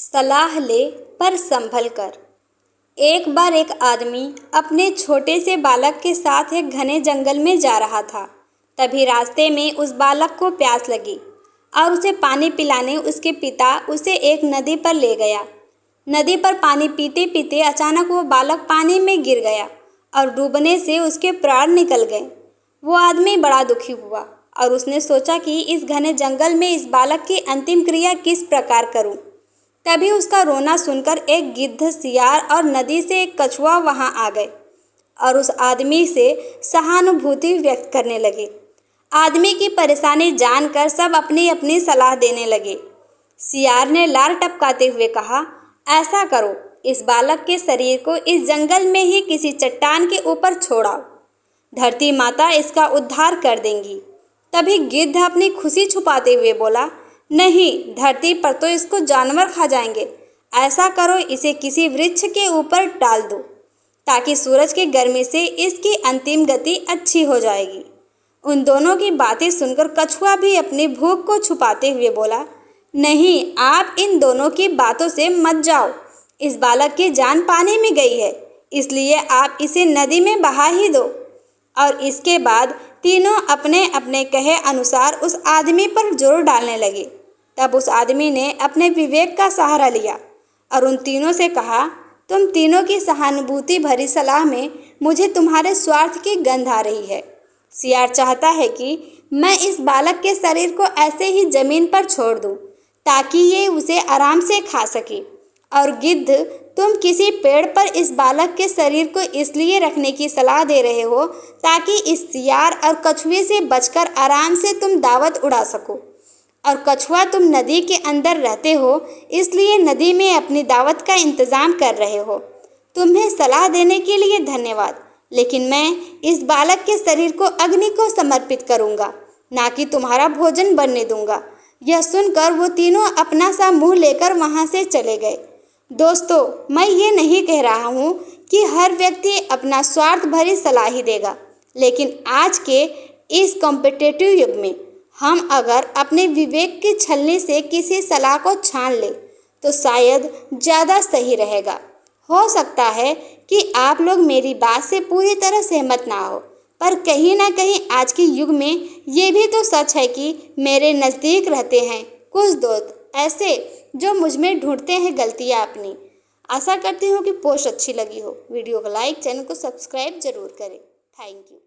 सलाह ले पर संभल कर। एक बार एक आदमी अपने छोटे से बालक के साथ एक घने जंगल में जा रहा था। तभी रास्ते में उस बालक को प्यास लगी और उसे पानी पिलाने उसके पिता उसे एक नदी पर ले गया। नदी पर पानी पीते पीते अचानक वो बालक पानी में गिर गया और डूबने से उसके प्राण निकल गए। वो आदमी बड़ा दुखी हुआ और उसने सोचा कि इस घने जंगल में इस बालक की अंतिम क्रिया किस प्रकार करूं। तभी उसका रोना सुनकर एक गिद्ध, सियार और नदी से एक कछुआ वहां आ गए और उस आदमी से सहानुभूति व्यक्त करने लगे। आदमी की परेशानी जानकर सब अपनी अपनी सलाह देने लगे। सियार ने लार टपकाते हुए कहा, ऐसा करो, इस बालक के शरीर को इस जंगल में ही किसी चट्टान के ऊपर छोड़ाओ, धरती माता इसका उद्धार कर देंगी। तभी गिद्ध अपनी खुशी छुपाते हुए बोला, नहीं, धरती पर तो इसको जानवर खा जाएंगे। ऐसा करो, इसे किसी वृक्ष के ऊपर डाल दो ताकि सूरज की गर्मी से इसकी अंतिम गति अच्छी हो जाएगी। उन दोनों की बातें सुनकर कछुआ भी अपनी भूख को छुपाते हुए बोला, नहीं, आप इन दोनों की बातों से मत जाओ। इस बालक की जान पानी में गई है, इसलिए आप इसे नदी में बहा ही दो। और इसके बाद तीनों अपने अपने कहे अनुसार उस आदमी पर जोर डालने लगे। तब उस आदमी ने अपने विवेक का सहारा लिया और उन तीनों से कहा, तुम तीनों की सहानुभूति भरी सलाह में मुझे तुम्हारे स्वार्थ की गंध आ रही है। सियार चाहता है कि मैं इस बालक के शरीर को ऐसे ही जमीन पर छोड़ दूं ताकि ये उसे आराम से खा सके। और गिद्ध, तुम किसी पेड़ पर इस बालक के शरीर को इसलिए रखने की सलाह दे रहे हो ताकि इस सियार और कछुए से बचकर आराम से तुम दावत उड़ा सको। और कछुआ, तुम नदी के अंदर रहते हो, इसलिए नदी में अपनी दावत का इंतजाम कर रहे हो। तुम्हें सलाह देने के लिए धन्यवाद, लेकिन मैं इस बालक के शरीर को अग्नि को समर्पित करूंगा, ना कि तुम्हारा भोजन बनने दूंगा। यह सुनकर वो तीनों अपना सा मुंह लेकर वहां से चले गए। दोस्तों, मैं ये नहीं कह रहा हूँ कि हर व्यक्ति अपना स्वार्थ भरी सलाह ही देगा, लेकिन आज के इस कॉम्पिटिटिव युग में हम अगर अपने विवेक की छलनी से किसी सलाह को छान ले तो शायद ज़्यादा सही रहेगा। हो सकता है कि आप लोग मेरी बात से पूरी तरह सहमत ना हो, पर कहीं ना कहीं आज के युग में ये भी तो सच है कि मेरे नज़दीक रहते हैं कुछ दोस्त ऐसे जो मुझ में ढूंढते हैं गलतियाँ अपनी। आशा करती हूँ कि पोस्ट अच्छी लगी हो। वीडियो को लाइक, चैनल को सब्सक्राइब जरूर करें। Thank you.